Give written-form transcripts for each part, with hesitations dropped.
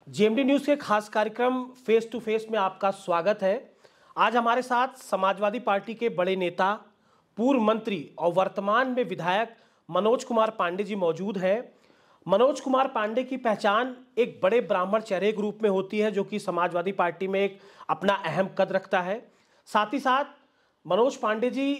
JMD news के खास कार्यक्रम फेस टू फेस में आपका स्वागत है। आज हमारे साथ समाजवादी पार्टी के बड़े नेता, पूर्व मंत्री और वर्तमान में विधायक मनोज कुमार पांडे जी मौजूद हैं। मनोज कुमार पांडे की पहचान एक बड़े ब्राह्मण चेहरे के रूप में होती है, जो कि समाजवादी पार्टी में एक अपना अहम कद रखता है। साथ ही साथ मनोज पांडे जी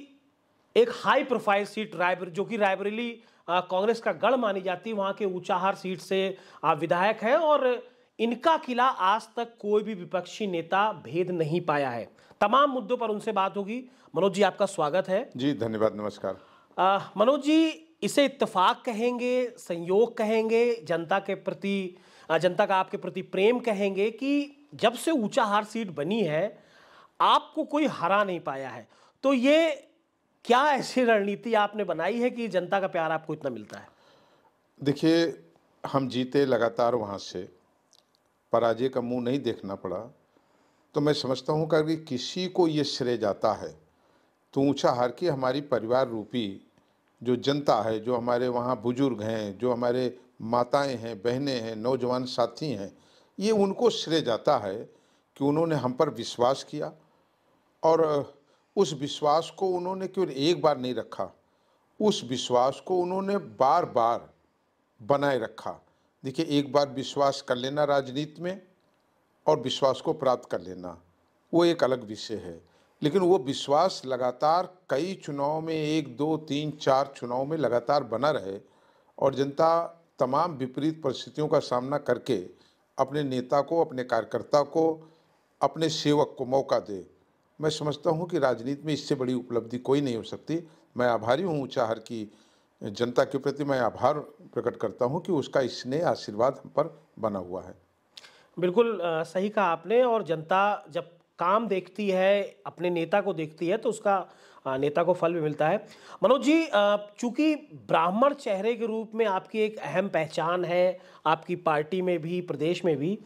एक हाई प्रोफाइल सीट जो कि रायबरेली कांग्रेस का गढ़ मानी जाती है, वहां के ऊंचाहार सीट से विधायक है और इनका किला आज तक कोई भी विपक्षी नेता भेद नहीं पाया है। तमाम मुद्दों पर उनसे बात होगी। मनोज जी, आपका स्वागत है। जी धन्यवाद, नमस्कार। मनोज जी, इसे इत्तेफाक कहेंगे, संयोग कहेंगे, जनता के प्रति जनता का आपके प्रति प्रेम कहेंगे कि जब से ऊंचाहार सीट बनी है आपको कोई हरा नहीं पाया है, तो ये क्या ऐसी रणनीति आपने बनाई है कि जनता का प्यार आपको इतना मिलता है? देखिए, हम जीते लगातार, वहाँ से पराजय का मुंह नहीं देखना पड़ा। तो मैं समझता हूँ कि अगर किसी को ये श्रेय जाता है तो ऊंचाहार की हमारी परिवार रूपी जो जनता है, जो हमारे वहाँ बुजुर्ग हैं, जो हमारे माताएं हैं, बहनें हैं, नौजवान साथी हैं, ये उनको श्रेय जाता है कि उन्होंने हम पर विश्वास किया और उस विश्वास को उन्होंने केवल एक बार नहीं रखा, उस विश्वास को उन्होंने बार बार बनाए रखा। देखिए, एक बार विश्वास कर लेना राजनीति में और विश्वास को प्राप्त कर लेना वो एक अलग विषय है, लेकिन वो विश्वास लगातार कई चुनाव में, 1, 2, 3, 4 चुनाव में लगातार बना रहे और जनता तमाम विपरीत परिस्थितियों का सामना करके अपने नेता को, अपने कार्यकर्ता को, अपने सेवक को मौका दे। मैं समझता हूँ कि राजनीति में इससे बड़ी उपलब्धि कोई नहीं हो सकती। मैं आभारी हूँ ऊंचाहार की जनता के प्रति, मैं आभार प्रकट करता हूँ कि उसका स्नेह आशीर्वाद हम पर बना हुआ है। बिल्कुल सही कहा आपने। और जनता जब काम देखती है, अपने नेता को देखती है, तो उसका नेता को फल भी मिलता है। मनोज जी, चूंकि ब्राह्मण चेहरे के रूप में आपकी एक अहम पहचान है, आपकी पार्टी में भी, प्रदेश में भी,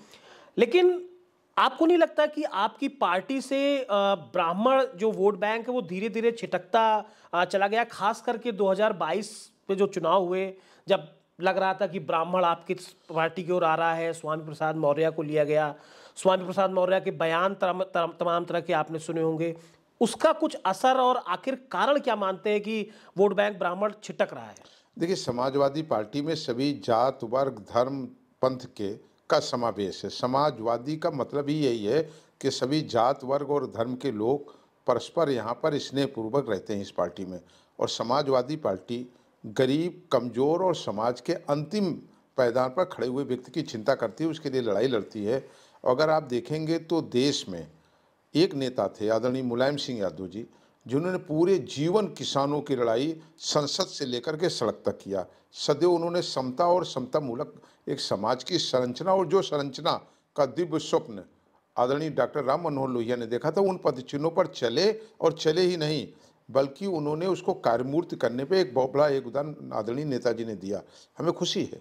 लेकिन आपको नहीं लगता कि आपकी पार्टी से ब्राह्मण जो वोट बैंक है वो धीरे धीरे छिटकता चला गया? खास करके 2022 में जो चुनाव हुए, जब लग रहा था कि ब्राह्मण आपकी पार्टी की ओर आ रहा है, स्वामी प्रसाद मौर्य को लिया गया, स्वामी प्रसाद मौर्य के बयान तमाम तरह के आपने सुने होंगे, उसका कुछ असर और आखिर कारण क्या मानते हैं कि वोट बैंक ब्राह्मण छिटक रहा है? देखिए, समाजवादी पार्टी में सभी जात, वर्ग, धर्म, पंथ के का समावेश है। समाजवादी का मतलब ही यही है कि सभी जात, वर्ग और धर्म के लोग परस्पर यहाँ पर स्नेहपूर्वक रहते हैं इस पार्टी में। और समाजवादी पार्टी गरीब, कमज़ोर और समाज के अंतिम पायदान पर खड़े हुए व्यक्ति की चिंता करती है, उसके लिए लड़ाई लड़ती है। अगर आप देखेंगे तो देश में एक नेता थे, आदरणीय मुलायम सिंह यादव जी, जिन्होंने पूरे जीवन किसानों की लड़ाई संसद से लेकर के सड़क तक किया। सदैव उन्होंने समता और समता मूलक एक समाज की संरचना, और जो संरचना का दिव्य स्वप्न आदरणीय डॉक्टर राम मनोहर लोहिया ने देखा था, उन पदचिन्हों पर चले, और चले ही नहीं बल्कि उन्होंने उसको कार्यमूर्ति करने पे एक बहुत बड़ा योगदान आदरणीय नेताजी ने दिया। हमें खुशी है,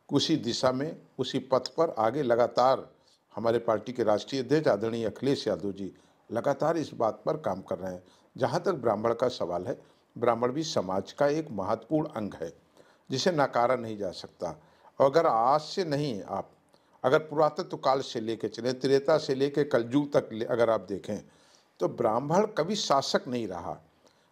उसी दिशा में, उसी पथ पर आगे लगातार हमारे पार्टी के राष्ट्रीय अध्यक्ष आदरणीय अखिलेश यादव जी लगातार इस बात पर काम कर रहे हैं। जहाँ तक ब्राह्मण का सवाल है, ब्राह्मण भी समाज का एक महत्वपूर्ण अंग है जिसे नकारा नहीं जा सकता। अगर आज से नहीं, आप अगर पुरातत्व काल से लेकर चले, त्रेता से लेकर कलयुग तक अगर आप देखें, तो ब्राह्मण कभी शासक नहीं रहा।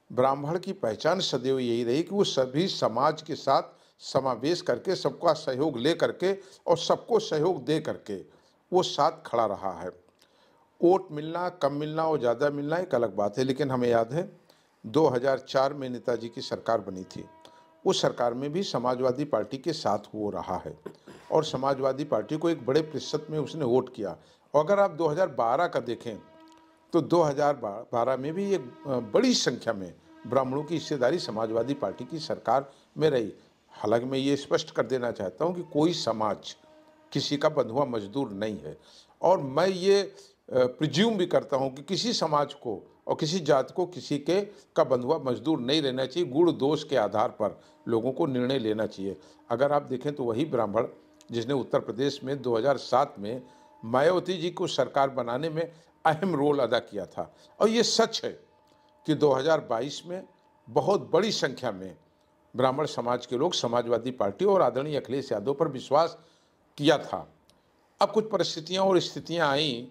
ब्राह्मण की पहचान सदैव यही रही कि वो सभी समाज के साथ समावेश करके, सबका सहयोग ले करके और सबको सहयोग दे करके वो साथ खड़ा रहा है। वोट मिलना, कम मिलना और ज़्यादा मिलना एक अलग बात है, लेकिन हमें याद है 2004 में नेताजी की सरकार बनी थी। उस सरकार में भी समाजवादी पार्टी के साथ वो रहा है और समाजवादी पार्टी को एक बड़े प्रतिशत में उसने वोट किया। और अगर आप 2012 का देखें तो 2012 में भी एक बड़ी संख्या में ब्राह्मणों की हिस्सेदारी समाजवादी पार्टी की सरकार में रही। हालांकि मैं ये स्पष्ट कर देना चाहता हूँ कि कोई समाज किसी का बंधुआ मजदूर नहीं है, और मैं ये प्रिज्यूम भी करता हूँ कि किसी समाज को और किसी जात को किसी के का बंधुआ मजदूर नहीं रहना चाहिए। गुण दोष के आधार पर लोगों को निर्णय लेना चाहिए। अगर आप देखें तो वही ब्राह्मण जिसने उत्तर प्रदेश में 2007 में मायावती जी को सरकार बनाने में अहम रोल अदा किया था। और ये सच है कि 2022 में बहुत बड़ी संख्या में ब्राह्मण समाज के लोग समाजवादी पार्टी और आदरणीय अखिलेश यादव पर विश्वास किया था। अब कुछ परिस्थितियां और स्थितियां आई,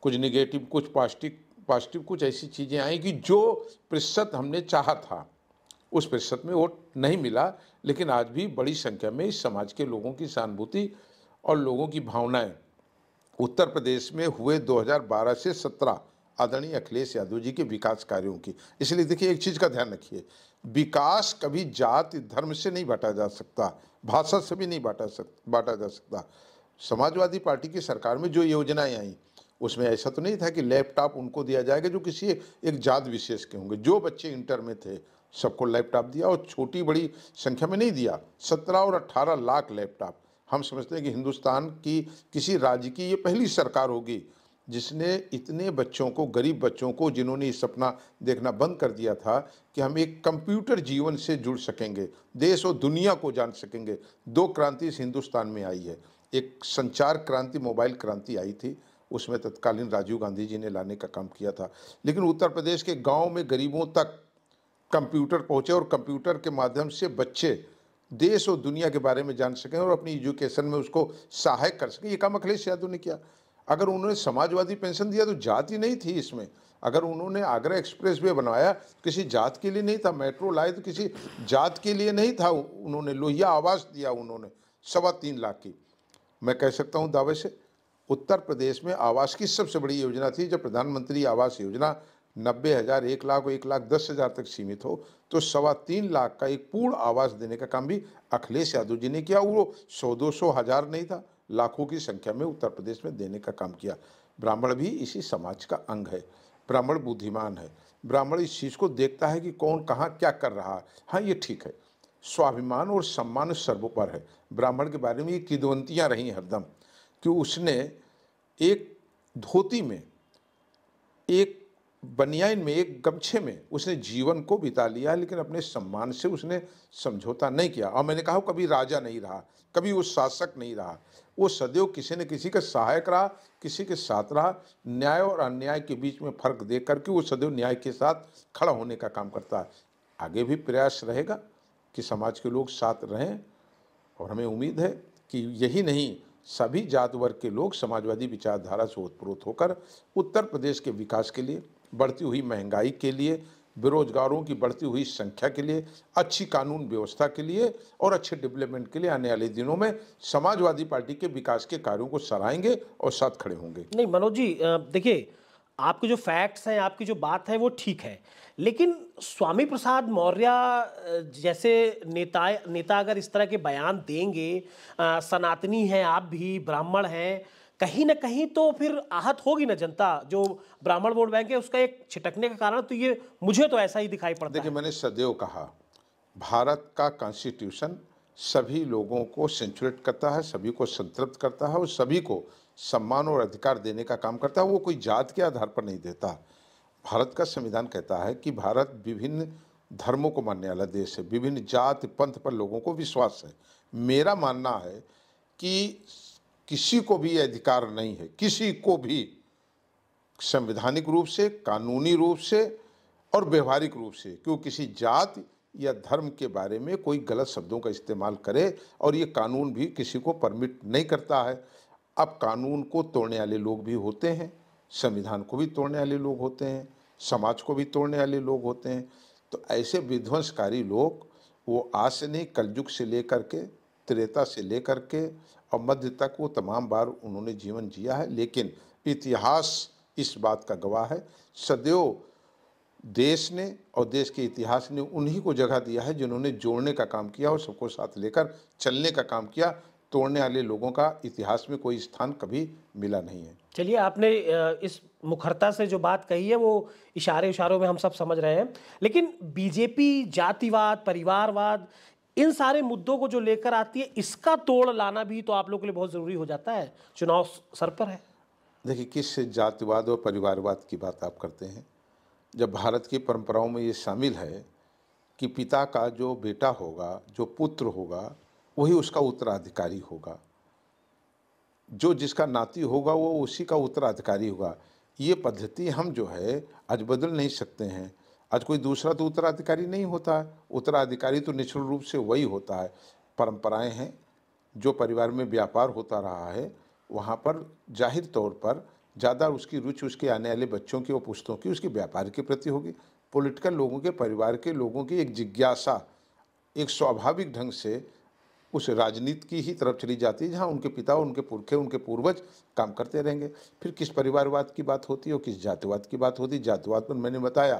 कुछ निगेटिव, कुछ पॉजिटिव पॉजिटिव कुछ ऐसी चीज़ें आई कि जो प्रतिशत हमने चाहा था उस प्रतिशत में वोट नहीं मिला। लेकिन आज भी बड़ी संख्या में इस समाज के लोगों की सहानुभूति और लोगों की भावनाएं उत्तर प्रदेश में हुए 2012 से 17 आदरणीय अखिलेश यादव जी के विकास कार्यों की। इसलिए देखिए, एक चीज़ का ध्यान रखिए, विकास कभी जाति धर्म से नहीं बांटा जा सकता, भाषा से भी नहीं बांटा जा सकता। समाजवादी पार्टी की सरकार में जो योजनाएं आई उसमें ऐसा तो नहीं था कि लैपटॉप उनको दिया जाएगा जो किसी एक जात विशेष के होंगे। जो बच्चे इंटर में थे सबको लैपटॉप दिया, और छोटी बड़ी संख्या में नहीं दिया, 17 और 18 लाख लैपटॉप। हम समझते हैं कि हिंदुस्तान की किसी राज्य की ये पहली सरकार होगी जिसने इतने बच्चों को, गरीब बच्चों को, जिन्होंने ये सपना देखना बंद कर दिया था कि हम एक कंप्यूटर जीवन से जुड़ सकेंगे, देश और दुनिया को जान सकेंगे। दो क्रांति इस हिंदुस्तान में आई है। एक संचार क्रांति, मोबाइल क्रांति आई थी, उसमें तत्कालीन राजीव गांधी जी ने लाने का काम किया था। लेकिन उत्तर प्रदेश के गांव में गरीबों तक कंप्यूटर पहुंचे और कंप्यूटर के माध्यम से बच्चे देश और दुनिया के बारे में जान सकें और अपनी एजुकेशन में उसको सहायक कर सकें। ये काम अखिलेश यादव ने किया। अगर उन्होंने समाजवादी पेंशन दिया तो जाति नहीं थी इसमें। अगर उन्होंने आगरा एक्सप्रेस वे बनवाया, किसी जात के लिए नहीं था। मेट्रो लाए तो किसी जात के लिए नहीं था। उन्होंने लोहिया आवास दिया, उन्होंने 3.25 लाख की। मैं कह सकता हूँ दावे से, उत्तर प्रदेश में आवास की सबसे बड़ी योजना थी। जब प्रधानमंत्री आवास योजना 90,000, 1 लाख और 1,10,000 तक सीमित हो, तो 3.25 लाख का एक पूर्ण आवास देने का काम भी अखिलेश यादव जी ने किया। वो 100-200 हज़ार नहीं था, लाखों की संख्या में उत्तर प्रदेश में देने का काम किया। ब्राह्मण भी इसी समाज का अंग है। ब्राह्मण बुद्धिमान है। ब्राह्मण इस चीज़ को देखता है कि कौन कहाँ क्या कर रहा है। हाँ, ये ठीक है, स्वाभिमान और सम्मान सर्वोपरि है। ब्राह्मण के बारे में ये किदवंतियाँ रही हरदम कि उसने एक धोती में, एक बनियान में, एक गमछे में उसने जीवन को बिता लिया, लेकिन अपने सम्मान से उसने समझौता नहीं किया। और मैंने कहा, कभी राजा नहीं रहा, कभी वो शासक नहीं रहा। वो सदैव किसी न किसी का सहायक रहा, किसी के साथ रहा। न्याय और अन्याय के बीच में फर्क देख करके वो सदैव न्याय के साथ खड़ा होने का काम करता है। आगे भी प्रयास रहेगा कि समाज के लोग साथ रहें, और हमें उम्मीद है कि यही नहीं, सभी जात वर्ग के लोग समाजवादी विचारधारा से ओतप्रोत होकर उत्तर प्रदेश के विकास के लिए, बढ़ती हुई महंगाई के लिए, बेरोजगारों की बढ़ती हुई संख्या के लिए, अच्छी कानून व्यवस्था के लिए और अच्छे डेवलपमेंट के लिए आने वाले दिनों में समाजवादी पार्टी के विकास के कार्यों को सराहेंगे और साथ खड़े होंगे। नहीं मनोज जी, देखिए, आपके जो फैक्ट्स हैं, आपकी जो बात है वो ठीक है, लेकिन स्वामी प्रसाद मौर्य जैसे नेता अगर इस तरह के बयान देंगे, सनातनी हैं आप भी, ब्राह्मण हैं, कहीं ना कहीं तो फिर आहत होगी ना जनता। जो ब्राह्मण वोट बैंक है उसका एक छिटकने का कारण तो ये, मुझे तो ऐसा ही दिखाई पड़ता देखिए, है। मैंने सदैव कहा, भारत का कॉन्स्टिट्यूशन सभी लोगों को सेंचुरेट करता है, सभी को संतृप्त करता है और सभी को सम्मान और अधिकार देने का काम करता है। वो कोई जात के आधार पर नहीं देता। भारत का संविधान कहता है कि भारत विभिन्न धर्मों को मानने वाला देश है, विभिन्न जाति पंथ पर लोगों को विश्वास है। मेरा मानना है कि किसी को भी अधिकार नहीं है, किसी को भी संवैधानिक रूप से, कानूनी रूप से और व्यवहारिक रूप से, कि वो किसी जात या धर्म के बारे में कोई गलत शब्दों का इस्तेमाल करे, और ये कानून भी किसी को परमिट नहीं करता है। अब कानून को तोड़ने वाले लोग भी होते हैं, संविधान को भी तोड़ने वाले लोग होते हैं, समाज को भी तोड़ने वाले लोग होते हैं। तो ऐसे विध्वंसकारी लोग, वो आज से नहीं, कलयुग से लेकर के, त्रेता से लेकर के और मध्य तक वो तमाम बार उन्होंने जीवन जिया है। लेकिन इतिहास इस बात का गवाह है, सदैव देश ने और देश के इतिहास ने उन्हीं को जगह दिया है जिन्होंने जोड़ने का काम किया और सबको साथ लेकर चलने का काम किया। तोड़ने वाले लोगों का इतिहास में कोई स्थान कभी मिला नहीं है। चलिए, आपने इस मुखरता से जो बात कही है वो इशारों में हम सब समझ रहे हैं, लेकिन बीजेपी जातिवाद, परिवारवाद, इन सारे मुद्दों को जो लेकर आती है, इसका तोड़ लाना भी तो आप लोगों के लिए बहुत ज़रूरी हो जाता है। चुनाव सर पर है। देखिए, किस जातिवाद और परिवारवाद की बात आप करते हैं, जब भारत की परंपराओं में ये शामिल है कि पिता का जो बेटा होगा, जो पुत्र होगा, वही उसका उत्तराधिकारी होगा, जो जिसका नाती होगा वो उसी का उत्तराधिकारी होगा। ये पद्धति हम जो है आज बदल नहीं सकते हैं। आज कोई दूसरा तो उत्तराधिकारी नहीं होता है। उत्तराधिकारी तो निश्चित रूप से वही होता है। परंपराएं हैं, जो परिवार में व्यापार होता रहा है वहाँ पर जाहिर तौर पर ज़्यादा उसकी रुचि उसके आने वाले बच्चों की और पुश्तों की उसके व्यापार के प्रति होगी। पॉलिटिकल लोगों के परिवार के लोगों की एक जिज्ञासा एक स्वाभाविक ढंग से उस राजनीति की ही तरफ चली जाती है जहाँ उनके पिता उनके पुरखे उनके पूर्वज काम करते रहेंगे। फिर किस परिवारवाद की बात होती है और किस जातिवाद की बात होती है। जातिवाद पर मैंने बताया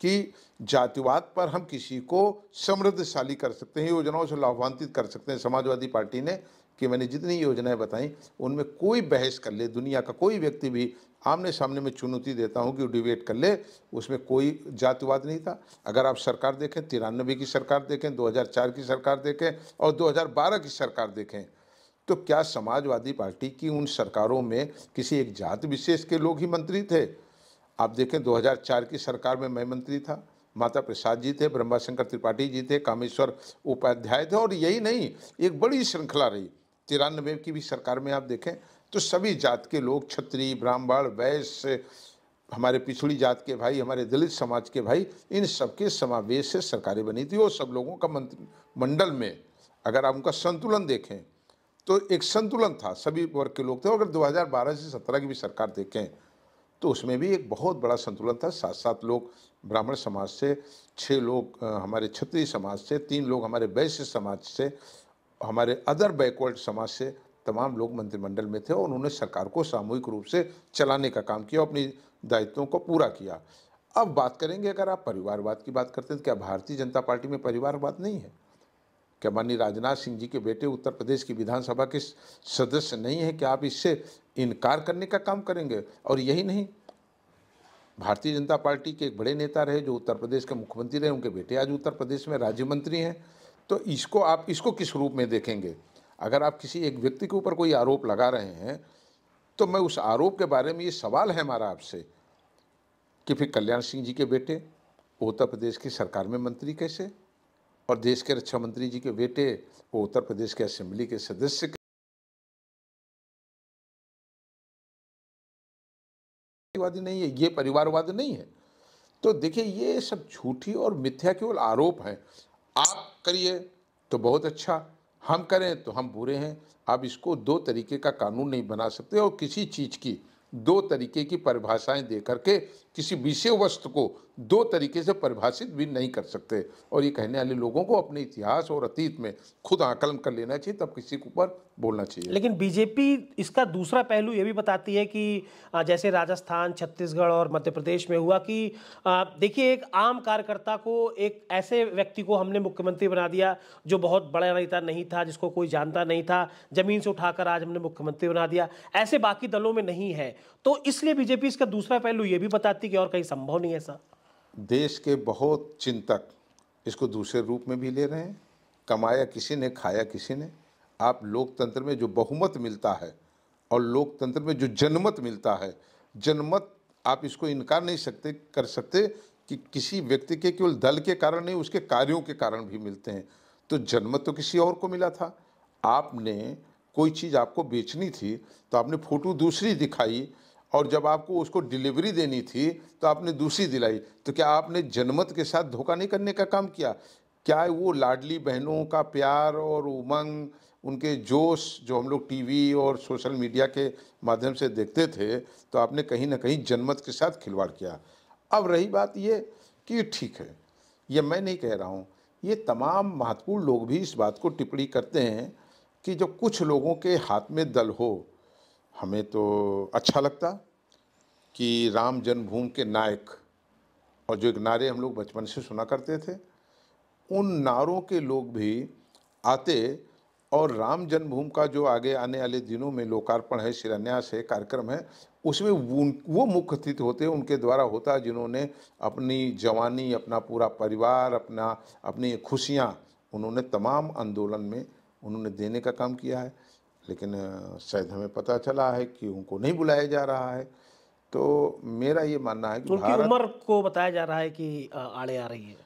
कि जातिवाद पर हम किसी को समृद्धशाली कर सकते हैं, योजनाओं से लाभान्वित कर सकते हैं। समाजवादी पार्टी ने कि मैंने जितनी योजनाएं बताई उनमें कोई बहस कर ले, दुनिया का कोई व्यक्ति भी आमने सामने में चुनौती देता हूं कि वो डिबेट कर ले, उसमें कोई जातिवाद नहीं था। अगर आप सरकार देखें, 93 की सरकार देखें, 2004 की सरकार देखें और 2012 की सरकार देखें, तो क्या समाजवादी पार्टी की उन सरकारों में किसी एक जाति विशेष के लोग ही मंत्री थे? आप देखें 2004 की सरकार में मैं मंत्री था, माता प्रसाद जी थे, ब्रह्माशंकर त्रिपाठी जी थे, कामेश्वर उपाध्याय थे और यही नहीं, एक बड़ी श्रृंखला रही। 93 की भी सरकार में आप देखें तो सभी जात के लोग, क्षत्रिय, ब्राह्मण, वैश्य, हमारे पिछड़ी जात के भाई, हमारे दलित समाज के भाई, इन सबके समावेश से सरकारें बनी थी और सब लोगों का मंत्रिमंडल में अगर आप उनका संतुलन देखें तो एक संतुलन था, सभी वर्ग के लोग थे। अगर 2012 से 17 की भी सरकार देखें तो उसमें भी एक बहुत बड़ा संतुलन था। 7-7 लोग ब्राह्मण समाज से, 6 लोग हमारे क्षत्रिय समाज से, 3 लोग हमारे वैश्य समाज से, हमारे अदर बैकवर्ड समाज से तमाम लोग मंत्रिमंडल में थे और उन्होंने सरकार को सामूहिक रूप से चलाने का काम किया, अपनी दायित्वों को पूरा किया। अब बात करेंगे, अगर आप परिवारवाद की बात करते हैं तो क्या भारतीय जनता पार्टी में परिवारवाद नहीं है? क्या माननीय राजनाथ सिंह जी के बेटे उत्तर प्रदेश की विधानसभा के सदस्य नहीं है? क्या आप इससे इनकार करने का काम करेंगे? और यही नहीं, भारतीय जनता पार्टी के एक बड़े नेता रहे जो उत्तर प्रदेश के मुख्यमंत्री रहे, उनके बेटे आज उत्तर प्रदेश में राज्य मंत्री हैं। तो इसको किस रूप में देखेंगे? अगर आप किसी एक व्यक्ति के ऊपर कोई आरोप लगा रहे हैं तो मैं उस आरोप के बारे में ये सवाल है हमारा आपसे कि फिर कल्याण सिंह जी के बेटे उत्तर प्रदेश की सरकार में मंत्री कैसे, और देश के रक्षा मंत्री जी के बेटे वो उत्तर प्रदेश के असेंबली के सदस्य वादी नहीं है? ये परिवारवाद नहीं है। तो देखिए, ये सब झूठी और मिथ्या केवल आरोप हैं। आप करिए तो बहुत अच्छा, हम करें तो हम बुरे हैं। आप इसको दो तरीके का कानून नहीं बना सकते और किसी चीज़ की दो तरीके की परिभाषाएं दे करके किसी विषय वस्तु को दो तरीके से परिभाषित भी नहीं कर सकते। और ये कहने वाले लोगों को अपने इतिहास और अतीत में खुद आकलन कर लेना चाहिए, तब किसी के ऊपर बोलना चाहिए। लेकिन बीजेपी इसका दूसरा पहलू ये भी बताती है कि जैसे राजस्थान, छत्तीसगढ़ और मध्य प्रदेश में हुआ कि देखिए, एक आम कार्यकर्ता को, एक ऐसे व्यक्ति को हमने मुख्यमंत्री बना दिया जो बहुत बड़ा नेता नहीं था, जिसको कोई जानता नहीं था, जमीन से उठाकर आज हमने मुख्यमंत्री बना दिया। ऐसे बाकी दलों में नहीं है। तो इसलिए बीजेपी इसका दूसरा पहलू ये भी बताती है कि और कहीं संभव नहीं है ऐसा। देश के बहुत चिंतक इसको दूसरे रूप में भी ले रहे हैं। कमाया किसी ने, खाया किसी ने। आप लोकतंत्र में जो बहुमत मिलता है और लोकतंत्र में जो जनमत मिलता है, जनमत आप इसको इनकार नहीं कर सकते कि किसी व्यक्ति के केवल दल के कारण नहीं, उसके कार्यों के कारण भी मिलते हैं। तो जनमत तो किसी और को मिला था। आपने कोई चीज़ आपको बेचनी थी तो आपने फोटो दूसरी दिखाई, और जब आपको उसको डिलीवरी देनी थी तो आपने दूसरी दिलाई। तो क्या आपने जनमत के साथ धोखा नहीं करने का काम किया? क्या वो लाडली बहनों का प्यार और उमंग, उनके जोश जो हम लोग टीवी और सोशल मीडिया के माध्यम से देखते थे, तो आपने कहीं ना कहीं जनमत के साथ खिलवाड़ किया। अब रही बात ये कि ठीक है, ये मैं नहीं कह रहा हूँ, ये तमाम महत्वपूर्ण लोग भी इस बात को टिप्पणी करते हैं कि जो कुछ लोगों के हाथ में दल हो। हमें तो अच्छा लगता कि राम जन्मभूमि के नायक, और जो एक नारे हम लोग बचपन से सुना करते थे, उन नारों के लोग भी आते और राम जन्मभूमि का जो आगे आने वाले दिनों में लोकार्पण है, शिलान्यास है, कार्यक्रम है, उसमें वो मुख्य अतिथि होते, उनके द्वारा होता जिन्होंने अपनी जवानी, अपना पूरा परिवार, अपनी खुशियाँ उन्होंने तमाम आंदोलन में उन्होंने देने का काम किया है। लेकिन शायद हमें पता चला है कि उनको नहीं बुलाया जा रहा है। तो मेरा ये मानना है कि उनकी उम्र को बताया जा रहा है कि आड़े आ रही है।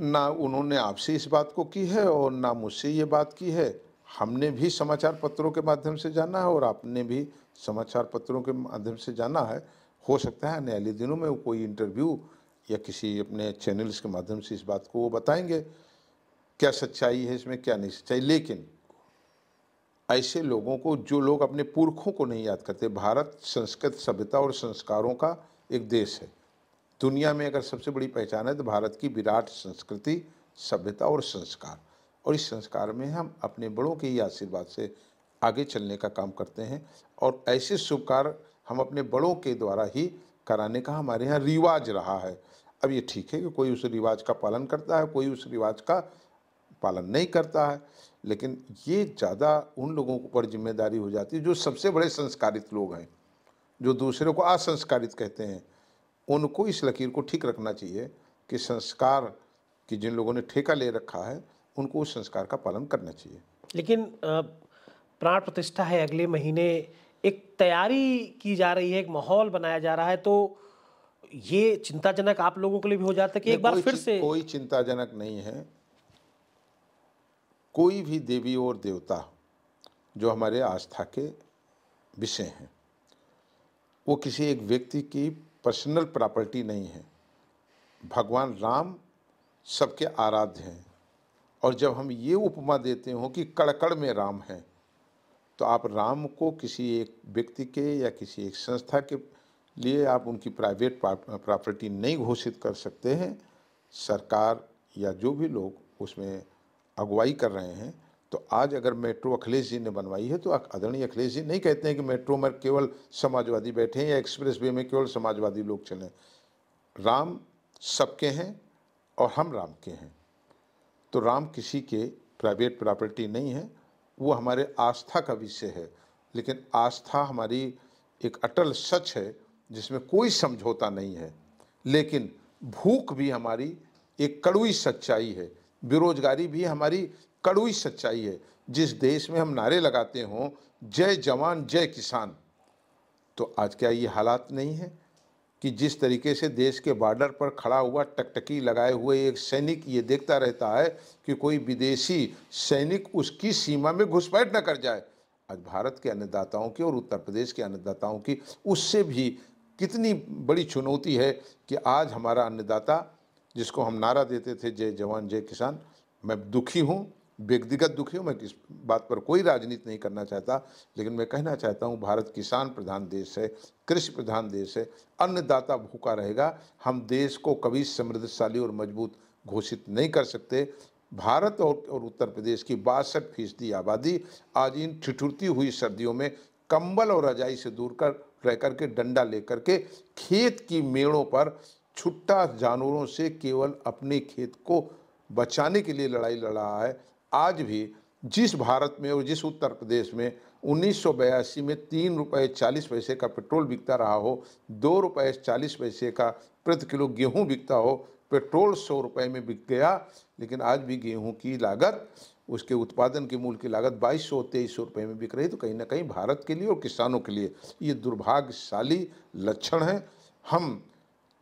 ना उन्होंने आपसे इस बात को की है और ना मुझसे ये बात की है। हमने भी समाचार पत्रों के माध्यम से जाना है और आपने भी समाचार पत्रों के माध्यम से जाना है। हो सकता है आने वाले दिनों में वो कोई इंटरव्यू या किसी अपने चैनल्स के माध्यम से इस बात को वो बताएंगे, क्या सच्चाई है इसमें, क्या नहीं सच्चाई। लेकिन ऐसे लोगों को, जो लोग अपने पुरखों को नहीं याद करते। भारत संस्कृत, सभ्यता और संस्कारों का एक देश है। दुनिया में अगर सबसे बड़ी पहचान है तो भारत की विराट संस्कृति, सभ्यता और संस्कार। और इस संस्कार में हम अपने बड़ों के ही आशीर्वाद से आगे चलने का काम करते हैं, और ऐसे शुभ कार्य हम अपने बड़ों के द्वारा ही कराने का हमारे यहाँ रिवाज रहा है। अब ये ठीक है कि कोई उस रिवाज का पालन करता है, कोई उस रिवाज का पालन नहीं करता है, लेकिन ये ज़्यादा उन लोगों के ऊपर जिम्मेदारी हो जाती है जो सबसे बड़े संस्कारित लोग हैं, जो दूसरों को असंस्कारित कहते हैं। उनको इस लकीर को ठीक रखना चाहिए कि संस्कार की जिन लोगों ने ठेका ले रखा है, उनको उस संस्कार का पालन करना चाहिए। लेकिन प्राण प्रतिष्ठा है अगले महीने, एक तैयारी की जा रही है, एक माहौल बनाया जा रहा है, तो ये चिंताजनक आप लोगों के लिए भी हो जाता है कि एक बार फिर से? कोई चिंताजनक नहीं है। कोई भी देवी और देवता जो हमारे आस्था के विषय हैं, वो किसी एक व्यक्ति की पर्सनल प्रॉपर्टी नहीं है। भगवान राम सबके आराध्य हैं, और जब हम ये उपमा देते हो कि कड़-कड़ में राम है, तो आप राम को किसी एक व्यक्ति के या किसी एक संस्था के लिए आप उनकी प्राइवेट प्रॉपर्टी नहीं घोषित कर सकते हैं। सरकार या जो भी लोग उसमें अगुवाई कर रहे हैं, तो आज अगर मेट्रो अखिलेश जी ने बनवाई है, तो आदरणीय अखिलेश जी नहीं कहते हैं कि मेट्रो में केवल समाजवादी बैठे हैं या एक्सप्रेस वे में केवल समाजवादी लोग चलें। राम सबके हैं और हम राम के हैं। तो राम किसी के प्राइवेट प्रॉपर्टी नहीं है, वो हमारे आस्था का विषय है। लेकिन आस्था हमारी एक अटल सच है जिसमें कोई समझौता नहीं है। लेकिन भूख भी हमारी एक कड़वी सच्चाई है, बेरोजगारी भी हमारी कड़वी सच्चाई है। जिस देश में हम नारे लगाते हों जय जवान जय किसान, तो आज क्या ये हालात नहीं है कि जिस तरीके से देश के बॉर्डर पर खड़ा हुआ टकटकी लगाए हुए एक सैनिक ये देखता रहता है कि कोई विदेशी सैनिक उसकी सीमा में घुसपैठ न कर जाए, आज भारत के अन्नदाताओं की और उत्तर प्रदेश के अन्नदाताओं की उससे भी कितनी बड़ी चुनौती है कि आज हमारा अन्नदाता, जिसको हम नारा देते थे जय जवान जय किसान, मैं दुखी हूँ, व्यक्तिगत दुखी हूँ। मैं किस बात पर कोई राजनीति नहीं करना चाहता, लेकिन मैं कहना चाहता हूँ भारत किसान प्रधान देश है, कृषि प्रधान देश है। अन्नदाता भूखा रहेगा, हम देश को कभी समृद्धशाली और मजबूत घोषित नहीं कर सकते। भारत और उत्तर प्रदेश की 62% आबादी आज इन ठिठुरती हुई सर्दियों में कंबल और रजाई से दूर कर रह करके डंडा लेकर के खेत की मेड़ों पर छुट्टा जानवरों से केवल अपने खेत को बचाने के लिए लड़ाई लड़ रहा है। आज भी जिस भारत में और जिस उत्तर प्रदेश में 1982 में 3 रुपये 40 पैसे का पेट्रोल बिकता रहा हो, 2 रुपये 40 पैसे का प्रति किलो गेहूं बिकता हो, पेट्रोल 100 रुपये में बिक गया, लेकिन आज भी गेहूं की लागत, उसके उत्पादन के मूल्य की लागत 2200-2300 रुपये में बिक रही है। तो कहीं ना कहीं भारत के लिए और किसानों के लिए ये दुर्भाग्यशाली लक्षण है। हम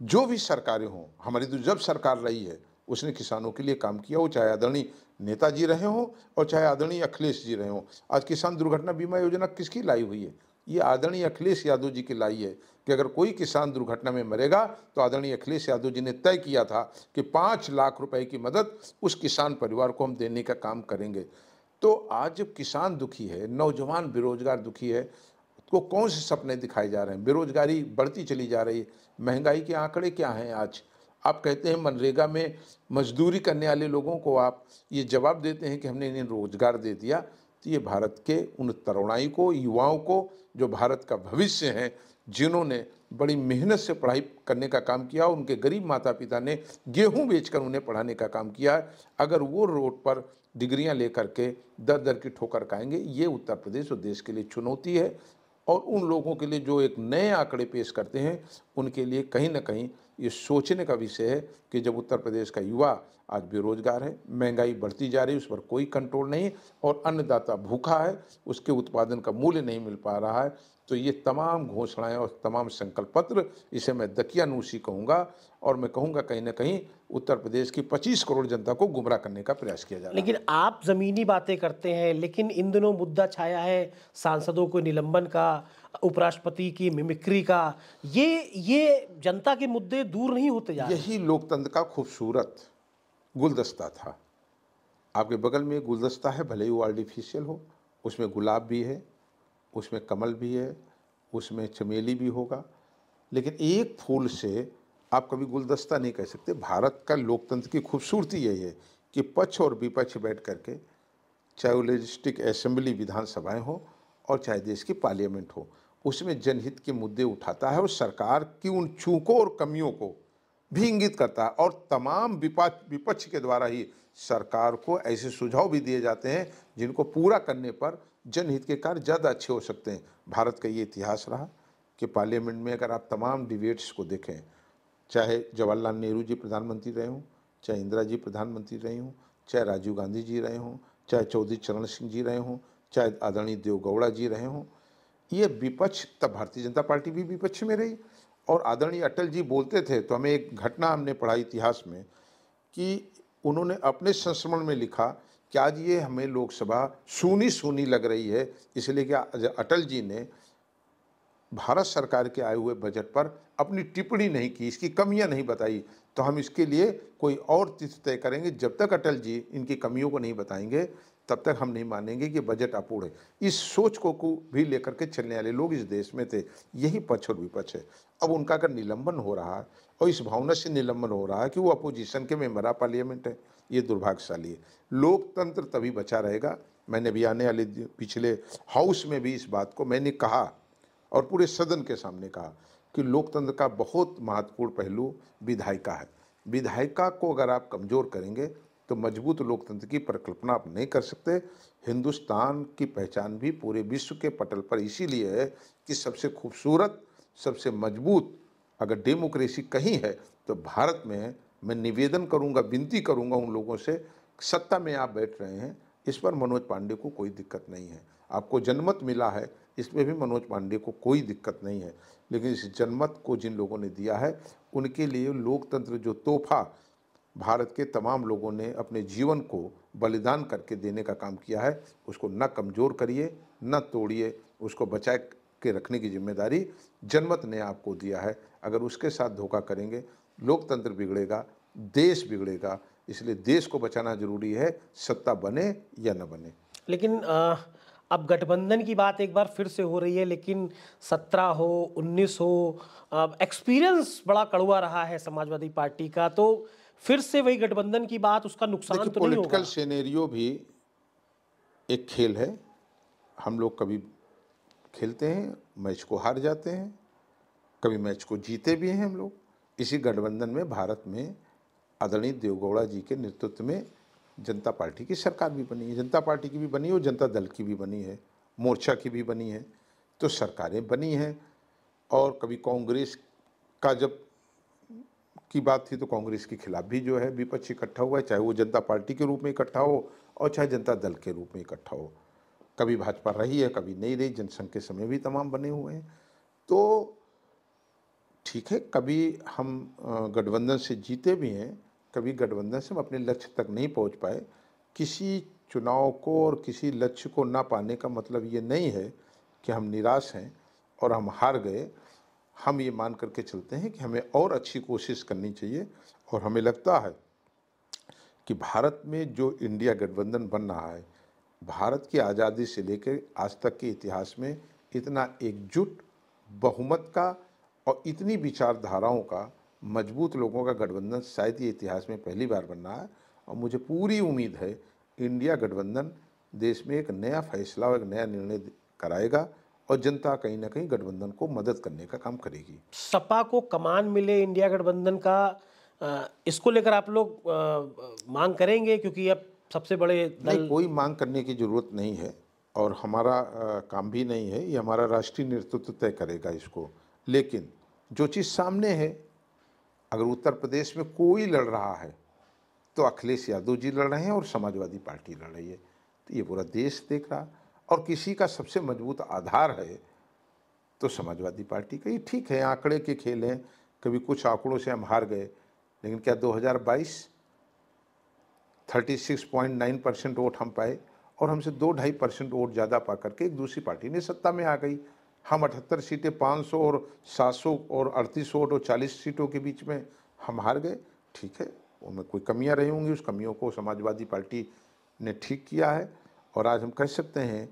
जो भी सरकारें हों, हमारी तो जब सरकार रही है उसने किसानों के लिए काम किया, वो चाहे आदरणीय नेताजी रहे हों और चाहे आदरणीय अखिलेश जी रहे हों। आज किसान दुर्घटना बीमा योजना किसकी लाई हुई है? ये आदरणीय अखिलेश यादव जी की लाई है कि अगर कोई किसान दुर्घटना में मरेगा तो आदरणीय अखिलेश यादव जी ने तय किया था कि 5 लाख रुपए की मदद उस किसान परिवार को हम देने का काम करेंगे। तो आज जब किसान दुखी है, नौजवान बेरोजगार दुखी है, तो कौन से सपने दिखाए जा रहे हैं? बेरोजगारी बढ़ती चली जा रही है। महंगाई के आंकड़े क्या हैं आज? आप कहते हैं मनरेगा में मजदूरी करने वाले लोगों को आप ये जवाब देते हैं कि हमने इन्हें रोजगार दे दिया। तो ये भारत के उन तरुणाई को, युवाओं को, जो भारत का भविष्य हैं, जिन्होंने बड़ी मेहनत से पढ़ाई करने का काम किया, उनके गरीब माता पिता ने गेहूं बेचकर उन्हें पढ़ाने का काम किया है, अगर वो रोड पर डिग्रियां लेकर के दर दर की ठोकर खाएंगे, ये उत्तर प्रदेश और देश के लिए चुनौती है। और उन लोगों के लिए जो एक नए आंकड़े पेश करते हैं, उनके लिए कहीं ना कहीं ये सोचने का विषय है कि जब उत्तर प्रदेश का युवा आज बेरोजगार है, महंगाई बढ़ती जा रही है, उस पर कोई कंट्रोल नहीं, और अन्नदाता भूखा है, उसके उत्पादन का मूल्य नहीं मिल पा रहा है, तो ये तमाम घोषणाएं और तमाम संकल्प पत्र, इसे मैं दकियानूसी कहूँगा। और मैं कहूँगा कहीं ना कहीं उत्तर प्रदेश की 25 करोड़ जनता को गुमराह करने का प्रयास किया जा रहा है। लेकिन आप ज़मीनी बातें करते हैं, लेकिन इन दिनों मुद्दा छाया है सांसदों को निलंबन का, उपराष्ट्रपति की मिमिक्री का। ये जनता के मुद्दे दूर नहीं होते जा रहे। यही लोकतंत्र का खूबसूरत गुलदस्ता था। आपके बगल में गुलदस्ता है, भले ही वो आर्टिफिशियल हो, उसमें गुलाब भी है, उसमें कमल भी है, उसमें चमेली भी होगा, लेकिन एक फूल से आप कभी गुलदस्ता नहीं कह सकते। भारत का लोकतंत्र की खूबसूरती यही है कि पक्ष और विपक्ष बैठ करके, चाहे वो लेजिस्टिक असेंबली विधानसभाएं हो और चाहे देश की पार्लियामेंट हो, उसमें जनहित के मुद्दे उठाता है और सरकार की उन चूकों और कमियों को भी इंगित करता है, और तमाम विपक्ष के द्वारा ही सरकार को ऐसे सुझाव भी दिए जाते हैं जिनको पूरा करने पर जनहित के कार्य ज़्यादा अच्छे हो सकते हैं। भारत का ये इतिहास रहा कि पार्लियामेंट में अगर आप तमाम डिबेट्स को देखें, चाहे जवाहरलाल नेहरू जी प्रधानमंत्री रहे हों, चाहे इंदिरा जी प्रधानमंत्री रही हों, चाहे राजीव गांधी जी रहे हों, चाहे चौधरी चरण सिंह जी रहे हों, चाहे आदरणीय देवगौड़ा जी रहे हों, ये विपक्ष, तब भारतीय जनता पार्टी भी विपक्ष में रही। और आदरणीय अटल जी बोलते थे, तो हमें एक घटना हमने पढ़ा इतिहास में कि उन्होंने अपने संस्मरण में लिखा कि आज ये हमें लोकसभा सूनी सूनी लग रही है, इसलिए कि अटल जी ने भारत सरकार के आए हुए बजट पर अपनी टिप्पणी नहीं की, इसकी कमियां नहीं बताई, तो हम इसके लिए कोई और तिथि तय करेंगे। जब तक अटल जी इनकी कमियों को नहीं बताएंगे तब तक हम नहीं मानेंगे कि बजट अपूर्ण है। इस सोच को भी लेकर के चलने वाले लोग इस देश में थे। यही पक्ष और विपक्ष है। अब उनका अगर निलंबन हो रहा है, और इस भावना से निलंबन हो रहा है कि वो अपोजिशन के मेंबर ऑफ पार्लियामेंट है, ये दुर्भाग्यशाली है। लोकतंत्र तभी बचा रहेगा। मैंने भी आने वाले पिछले हाउस में भी इस बात को मैंने कहा और पूरे सदन के सामने कहा कि लोकतंत्र का बहुत महत्वपूर्ण पहलू विधायिका है। विधायिका को अगर आप कमज़ोर करेंगे तो मजबूत लोकतंत्र की परिकल्पना आप नहीं कर सकते। हिंदुस्तान की पहचान भी पूरे विश्व के पटल पर इसीलिए है कि सबसे खूबसूरत, सबसे मजबूत अगर डेमोक्रेसी कहीं है तो भारत में है। मैं निवेदन करूंगा, विनती करूंगा उन लोगों से, सत्ता में आप बैठ रहे हैं, इस पर मनोज पांडे को कोई दिक्कत नहीं है। आपको जनमत मिला है, इसमें भी मनोज पांडे को कोई दिक्कत नहीं है, लेकिन इस जनमत को जिन लोगों ने दिया है उनके लिए लोकतंत्र जो तोहफा भारत के तमाम लोगों ने अपने जीवन को बलिदान करके देने का काम किया है, उसको न कमज़ोर करिए, न तोड़िए। उसको बचा के रखने की जिम्मेदारी जनमत ने आपको दिया है। अगर उसके साथ धोखा करेंगे, लोकतंत्र बिगड़ेगा, देश बिगड़ेगा। इसलिए देश को बचाना जरूरी है, सत्ता बने या न बने। लेकिन अब गठबंधन की बात एक बार फिर से हो रही है, लेकिन 17 हो 19 हो, एक्सपीरियंस बड़ा कड़वा रहा है समाजवादी पार्टी का, तो फिर से वही गठबंधन की बात, उसका नुकसान देखिए, तो नहीं पॉलिटिकल होगा? सिनेरियो भी एक खेल है। हम लोग कभी खेलते हैं, मैच को हार जाते हैं, कभी मैच को जीते भी हैं हम लोग। इसी गठबंधन में भारत में आदरणीय देवगौड़ा जी के नेतृत्व में जनता पार्टी की सरकार भी बनी है। जनता पार्टी की भी बनी है और जनता दल की भी बनी है, मोर्चा की भी बनी है, तो सरकारें बनी हैं। और कभी कांग्रेस का जब की बात थी तो कांग्रेस के खिलाफ भी जो है विपक्ष इकट्ठा हुआ है, चाहे वो जनता पार्टी के रूप में इकट्ठा हो और चाहे जनता दल के रूप में इकट्ठा हो। कभी भाजपा रही है, कभी नहीं रही, जनसंघ के समय भी तमाम बने हुए हैं। तो ठीक है, कभी हम गठबंधन से जीते भी हैं, कभी गठबंधन से हम अपने लक्ष्य तक नहीं पहुंच पाए। किसी चुनाव को और किसी लक्ष्य को ना पाने का मतलब ये नहीं है कि हम निराश हैं और हम हार गए। हम ये मान करके चलते हैं कि हमें और अच्छी कोशिश करनी चाहिए। और हमें लगता है कि भारत में जो इंडिया गठबंधन बन रहा है, भारत की आज़ादी से लेकर आज तक के इतिहास में इतना एकजुट, बहुमत का और इतनी विचारधाराओं का, मजबूत लोगों का गठबंधन शायद ये इतिहास में पहली बार बन रहा है। और मुझे पूरी उम्मीद है इंडिया गठबंधन देश में एक नया फैसला और एक नया निर्णय कराएगा और जनता कहीं ना कहीं गठबंधन को मदद करने का काम करेगी। सपा को कमान मिले इंडिया गठबंधन का, इसको लेकर आप लोग मांग करेंगे? क्योंकि अब सबसे बड़े नहीं, दल। कोई मांग करने की ज़रूरत नहीं है और हमारा काम भी नहीं है, ये हमारा राष्ट्रीय नेतृत्व तय करेगा इसको। लेकिन जो चीज़ सामने है, अगर उत्तर प्रदेश में कोई लड़ रहा है तो अखिलेश यादव जी लड़ रहे हैं और समाजवादी पार्टी लड़ रही है, तो ये पूरा देश देख रहा। और किसी का सबसे मजबूत आधार है तो समाजवादी पार्टी का। ये ठीक है, आंकड़े के खेल हैं, कभी कुछ आंकड़ों से हम हार गए, लेकिन क्या 2022 36.9% वोट हम पाए और हमसे 2-2.5% वोट ज़्यादा पा करके एक दूसरी पार्टी ने सत्ता में आ गई। हम 78 सीटें, 500 और 700 और 38 वोट और 40 सीटों के बीच में हम हार गए। ठीक है, उनमें कोई कमियां रही होंगी, उस कमियों को समाजवादी पार्टी ने ठीक किया है। और आज हम कह सकते हैं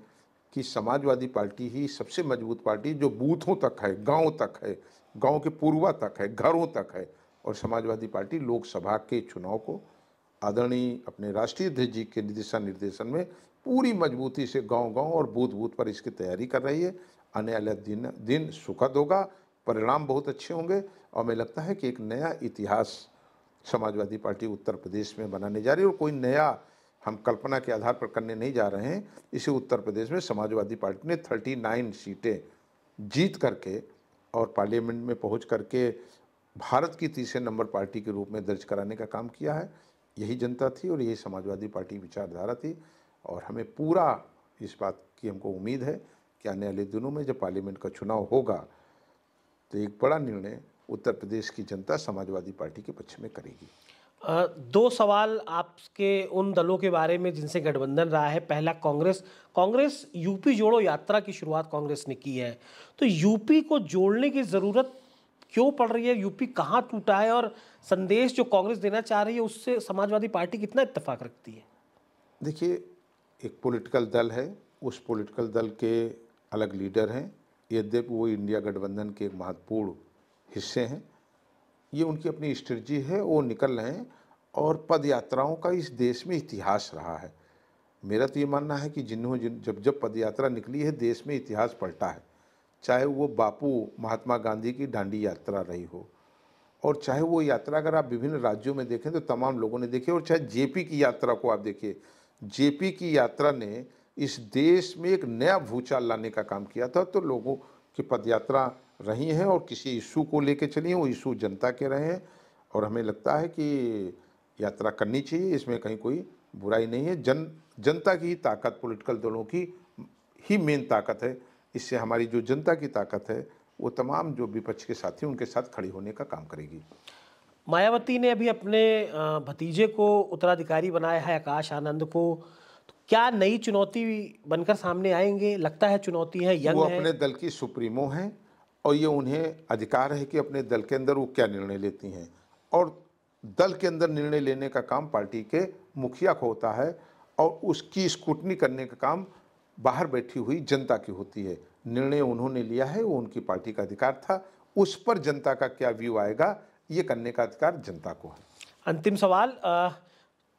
कि समाजवादी पार्टी ही सबसे मजबूत पार्टी जो बूथों तक है, गांव के पूर्वा तक है, घरों तक है। और समाजवादी पार्टी लोकसभा के चुनाव को आदरणीय अपने राष्ट्रीय अध्यक्ष जी के दिशा निर्देशन में पूरी मजबूती से गांव-गांव और बूथ-बूथ पर इसकी तैयारी कर रही है। आने वाला दिन सुखद होगा, परिणाम बहुत अच्छे होंगे और हमें लगता है कि एक नया इतिहास समाजवादी पार्टी उत्तर प्रदेश में बनाने जा रही है। और कोई नया हम कल्पना के आधार पर करने नहीं जा रहे हैं। इसे उत्तर प्रदेश में समाजवादी पार्टी ने 39 सीटें जीत करके और पार्लियामेंट में पहुंच करके भारत की तीसरे नंबर पार्टी के रूप में दर्ज कराने का काम किया है। यही जनता थी और यही समाजवादी पार्टी विचारधारा थी। और हमें पूरा इस बात की हमको उम्मीद है कि आने वाले दिनों में जब पार्लियामेंट का चुनाव होगा तो एक बड़ा निर्णय उत्तर प्रदेश की जनता समाजवादी पार्टी के पक्ष में करेगी। दो सवाल आपके उन दलों के बारे में जिनसे गठबंधन रहा है। पहला, कांग्रेस यूपी जोड़ो यात्रा की शुरुआत कांग्रेस ने की है, तो यूपी को जोड़ने की ज़रूरत क्यों पड़ रही है? यूपी कहाँ टूटा है और संदेश जो कांग्रेस देना चाह रही है उससे समाजवादी पार्टी कितना इत्तेफाक रखती है? देखिए, एक पॉलिटिकल दल है, उस पॉलिटिकल दल के अलग लीडर हैं, यद्यपि वो इंडिया गठबंधन के एक महत्वपूर्ण हिस्से हैं। ये उनकी अपनी स्ट्रेटजी है, वो निकल रहे हैं। और पद यात्राओं का इस देश में इतिहास रहा है। मेरा तो ये मानना है कि जब पद यात्रा निकली है देश में इतिहास पलटा है। चाहे वो बापू महात्मा गांधी की दांडी यात्रा रही हो और चाहे वो यात्रा अगर आप विभिन्न राज्यों में देखें तो तमाम लोगों ने देखी। और चाहे जेपी की यात्रा को आप देखिए, जेपी की यात्रा ने इस देश में एक नया भूचाल लाने का काम किया था। तो लोगों की पदयात्रा रही हैं और किसी इशू को लेके चली हैं, वो इशू जनता के रहे हैं। और हमें लगता है कि यात्रा करनी चाहिए, इसमें कहीं कोई बुराई नहीं है। जनता की ही ताकत, पॉलिटिकल दलों की ही मेन ताकत है। इससे हमारी जो जनता की ताकत है वो तमाम जो विपक्ष के साथी उनके साथ खड़ी होने का काम करेगी। मायावती ने अभी अपने भतीजे को उत्तराधिकारी बनाया है, आकाश आनंद को। तो क्या नई चुनौती बनकर सामने आएंगे? लगता है चुनौती है, यंग वो है। अपने दल की सुप्रीमो हैं और ये उन्हें अधिकार है कि अपने दल के अंदर वो क्या निर्णय लेती हैं। और दल के अंदर निर्णय लेने का काम पार्टी के मुखिया को होता है और उसकी स्क्रूटनी करने का काम बाहर बैठी हुई जनता की होती है। निर्णय उन्होंने लिया है, वो उनकी पार्टी का अधिकार था। उस पर जनता का क्या व्यू आएगा ये करने का अधिकार जनता को है। अंतिम सवाल,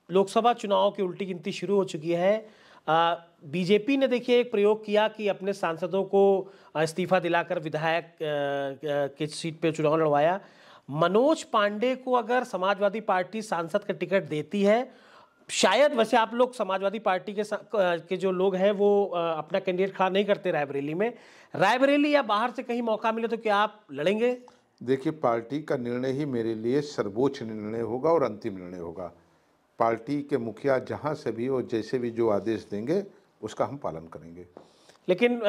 लोकसभा चुनाव की उल्टी गिनती शुरू हो चुकी है। बीजेपी ने देखिए एक प्रयोग किया कि अपने सांसदों को इस्तीफा दिलाकर विधायक की सीट पे चुनाव लड़वाया। मनोज पांडे को अगर समाजवादी पार्टी सांसद का टिकट देती है, शायद, वैसे आप लोग समाजवादी पार्टी के जो लोग हैं वो अपना कैंडिडेट खड़ा नहीं करते रायबरेली या बाहर से कहीं मौका मिले तो क्या आप लड़ेंगे? देखिए, पार्टी का निर्णय ही मेरे लिए सर्वोच्च निर्णय होगा और अंतिम निर्णय होगा। पार्टी के मुखिया जहां से भी और जैसे भी जो आदेश देंगे उसका हम पालन करेंगे। लेकिन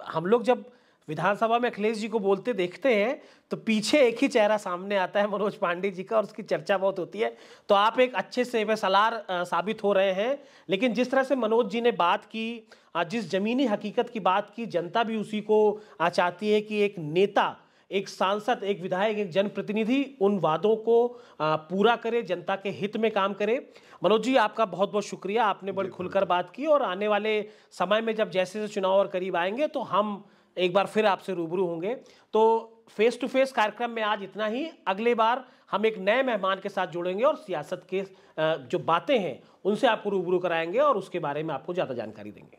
हम लोग जब विधानसभा में अखिलेश जी को बोलते देखते हैं तो पीछे एक ही चेहरा सामने आता है, मनोज पांडे जी का, और उसकी चर्चा बहुत होती है। तो आप एक अच्छे से सलार साबित हो रहे हैं। लेकिन जिस तरह से मनोज जी ने बात की, जिस जमीनी हकीकत की बात की, जनता भी उसी को चाहती है कि एक नेता, एक सांसद, एक विधायक, एक जनप्रतिनिधि उन वादों को पूरा करे, जनता के हित में काम करे। मनोज जी, आपका बहुत बहुत शुक्रिया, आपने बड़ी खुलकर बात की। और आने वाले समय में जब जैसे जैसे चुनाव और करीब आएंगे तो हम एक बार फिर आपसे रूबरू होंगे। तो फेस टू फेस कार्यक्रम में आज इतना ही। अगले बार हम एक नए मेहमान के साथ जुड़ेंगे और सियासत के जो बातें हैं उनसे आपको रूबरू कराएंगे और उसके बारे में आपको ज़्यादा जानकारी देंगे।